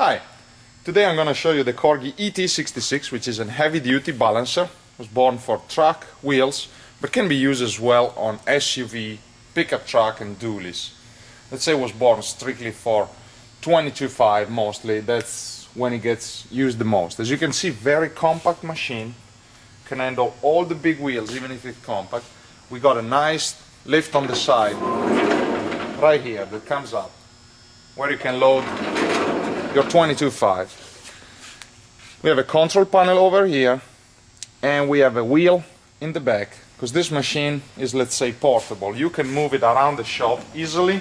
Hi, today I'm going to show you the Corgi ET66, which is a heavy-duty balancer. It was born for truck, wheels, but can be used as well on SUV, pickup truck and dualies. Let's say it was born strictly for 22.5 mostly. That's when it gets used the most. As you can see, very compact machine, can handle all the big wheels even if it's compact. We got a nice lift on the side right here that comes up where you can load your 22.5. We have a control panel over here and we have a wheel in the back, because this machine is, let's say, portable. You can move it around the shop easily.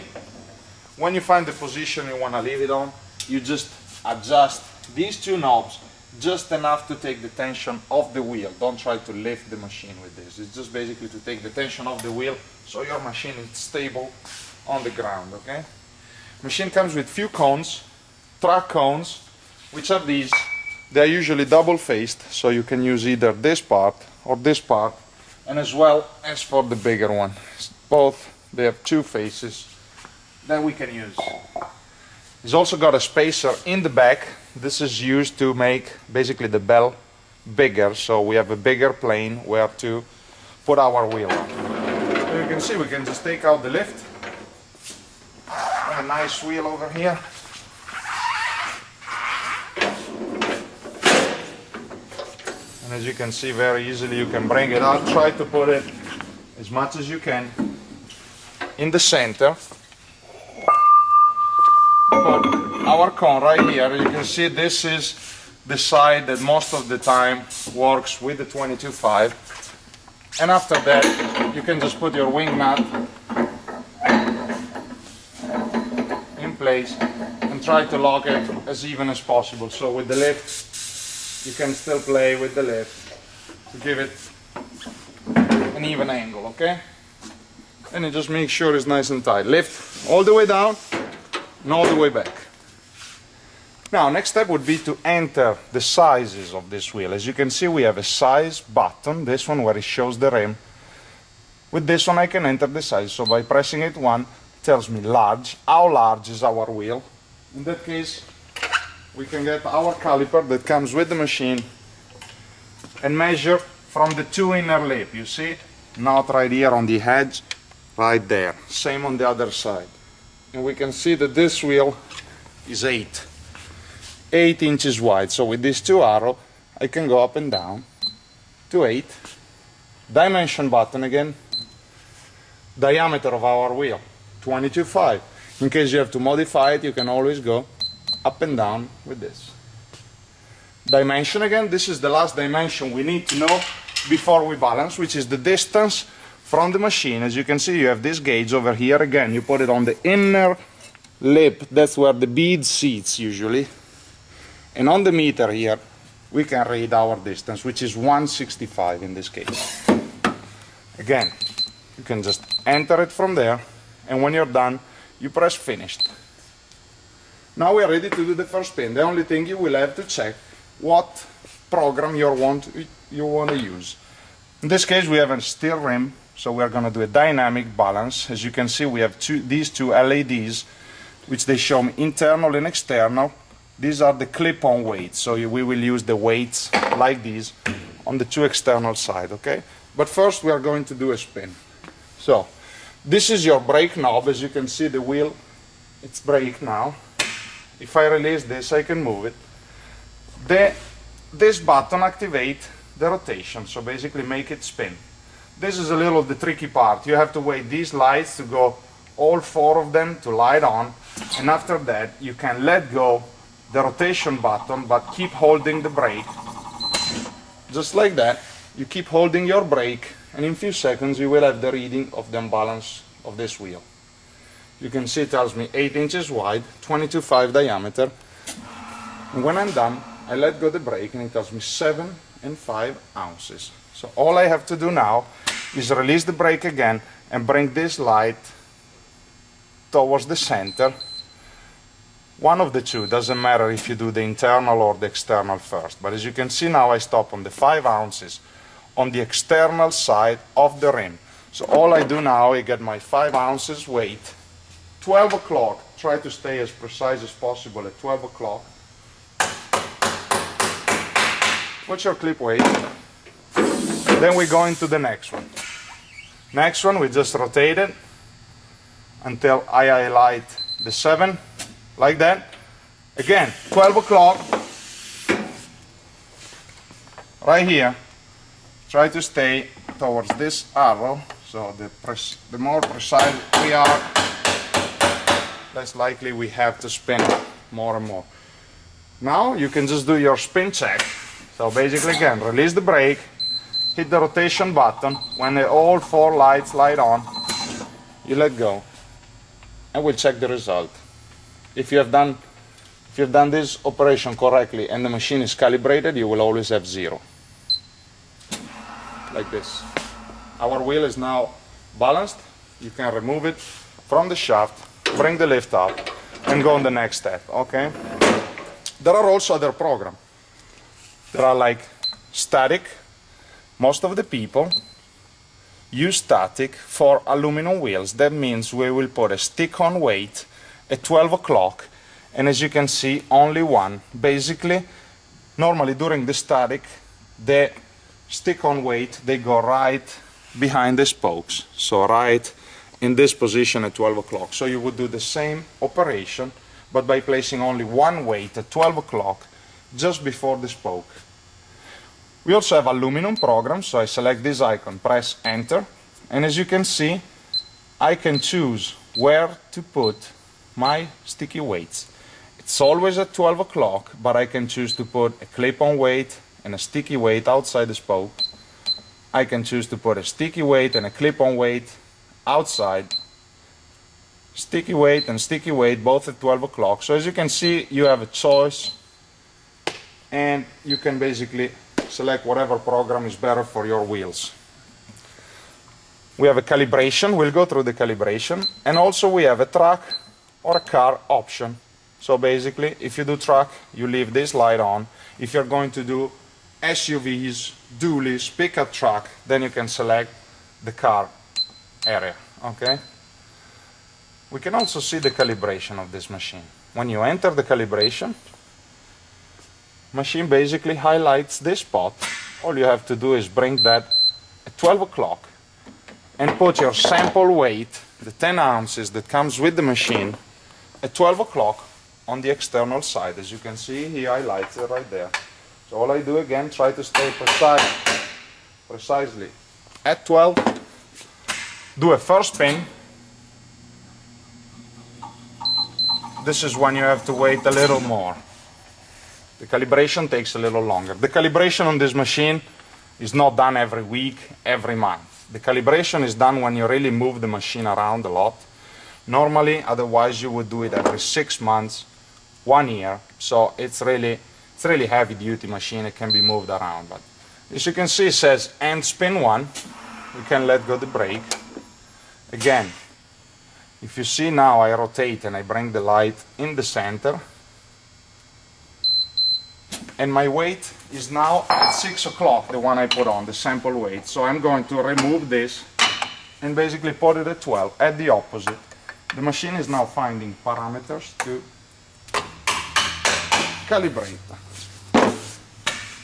When you find the position you want to leave it on, you just adjust these two knobs just enough to take the tension off the wheel. Don't try to lift the machine with this. It's just basically to take the tension off the wheel so your machine is stable on the ground, okay? Machine comes with few cones, track cones, which are these. They are usually double-faced, so you can use either this part or this part, and as well as for the bigger one. Both, they have two faces that we can use. It's also got a spacer in the back. This is used to make basically the bell bigger, so we have a bigger plane where to put our wheel on. So you can see we can just take out the lift. A nice wheel over here. And as you can see, very easily you can bring it out. Try to put it as much as you can in the center. Put our cone right here. You can see this is the side that most of the time works with the 22.5. And after that you can just put your wing nut in place and try to lock it as even as possible. So with the lift you can still play with the lift to give it an even angle, okay? And you just make sure it's nice and tight. Lift all the way down and all the way back. Now, next step would be to enter the sizes of this wheel. As you can see, we have a size button, this one where it shows the rim. With this one I can enter the size, so by pressing it once, it tells me large, how large is our wheel. In that case, we can get our caliper that comes with the machine and measure from the two inner lip. You see, not right here on the edge, right there. Same on the other side. And we can see that this wheel is 8 inches wide. So with these two arrows, I can go up and down to 8. Dimension button again. Diameter of our wheel, 22.5. In case you have to modify it, you can always go up and down with this. Dimension again, this is the last dimension we need to know before we balance, which is the distance from the machine. As you can see, you have this gauge over here. Again, you put it on the inner lip, that's where the bead sits usually. And on the meter here, we can read our distance, which is 165 in this case. Again, you can just enter it from there, and when you're done, you press finished. Now we are ready to do the first spin. The only thing you will have to check what program you want to use. In this case we have a steel rim, so we are going to do a dynamic balance. As you can see, we have these two LEDs, which they show me internal and external. These are the clip-on weights, so we will use the weights like these on the two external side, okay? But first we are going to do a spin. So this is your brake knob. As you can see, the wheel, it's brake now. If I release this, I can move it. This button activates the rotation, so basically make it spin. This is a little of the tricky part. You have to wait these lights to go, all 4 of them to light on, and after that you can let go the rotation button but keep holding the brake. Just like that, you keep holding your brake, and in a few seconds you will have the reading of the imbalance of this wheel. You can see it tells me 8 inches wide, 22.5 diameter. And when I'm done, I let go the brake and it tells me 7 and 5 ounces. So all I have to do now is release the brake again and bring this light towards the center. One of the two, doesn't matter if you do the internal or the external first. But as you can see now, I stop on the 5 ounces on the external side of the rim. So all I do now, I get my 5 ounces weight 12 o'clock, try to stay as precise as possible at 12 o'clock. Put your clip weight. Then we go into the next one. Next one, we just rotate it until I highlight the 7, like that. Again, 12 o'clock, right here. Try to stay towards this arrow, so the more precise we are, less likely we have to spin more and more. Now you can just do your spin check. So basically, again, release the brake, hit the rotation button. When all 4 lights light on, you let go, and we'll check the result. If you have done this operation correctly and the machine is calibrated, you will always have 0. Like this. Our wheel is now balanced. You can remove it from the shaft, bring the lift up, and go on the next step, okay? There are also other programs. There are like static. Most of the people use static for aluminum wheels. That means we will put a stick-on weight at 12 o'clock, and as you can see, only one. Basically, normally during the static, the stick-on weight, they go right behind the spokes. So right in this position at 12 o'clock. So you would do the same operation, but by placing only one weight at 12 o'clock, just before the spoke. We also have aluminum programs, so I select this icon, press enter, and as you can see, I can choose where to put my sticky weights. It's always at 12 o'clock, but I can choose to put a clip-on weight and a sticky weight outside the spoke. I can choose to put a sticky weight and a clip-on weight outside. Sticky weight and sticky weight both at 12 o'clock. So as you can see, you have a choice, and you can basically select whatever program is better for your wheels. We have a calibration. We'll go through the calibration, and also we have a truck or a car option. So basically, if you do truck, you leave this light on. If you're going to do SUVs, dualies, pickup truck, then you can select the car area, okay? We can also see the calibration of this machine. When you enter the calibration, machine basically highlights this spot. All you have to do is bring that at 12 o'clock and put your sample weight, the 10 ounces that comes with the machine, at 12 o'clock on the external side. As you can see, he highlights it right there. So all I do again, try to stay precisely at 12, do a first spin. This is when you have to wait a little more. The calibration takes a little longer. The calibration on this machine is not done every week, every month. The calibration is done when you really move the machine around a lot. Normally, otherwise you would do it every 6 months, 1 year. So it's really heavy duty machine. It can be moved around. But as you can see, it says end spin 1. We can let go the brake. Again, if you see now, I rotate and I bring the light in the center. And my weight is now at 6 o'clock, the one I put on, the sample weight. So I'm going to remove this and basically put it at 12, at the opposite. The machine is now finding parameters to calibrate.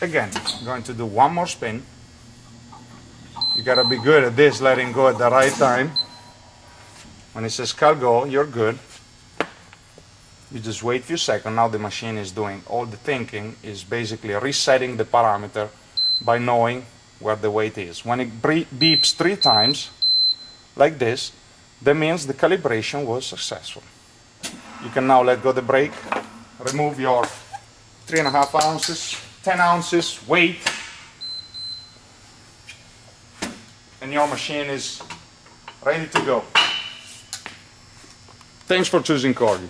Again, I'm going to do one more spin. You gotta be good at this, letting go at the right time. When it says cal go, you're good. You just wait a few seconds. Now the machine is doing all the thinking, is basically resetting the parameter by knowing where the weight is. When it beeps 3 times, like this, that means the calibration was successful. You can now let go the brake, remove your 3.5 ounces, 10 ounces weight, and your machine is ready to go. Thanks for choosing Corgi.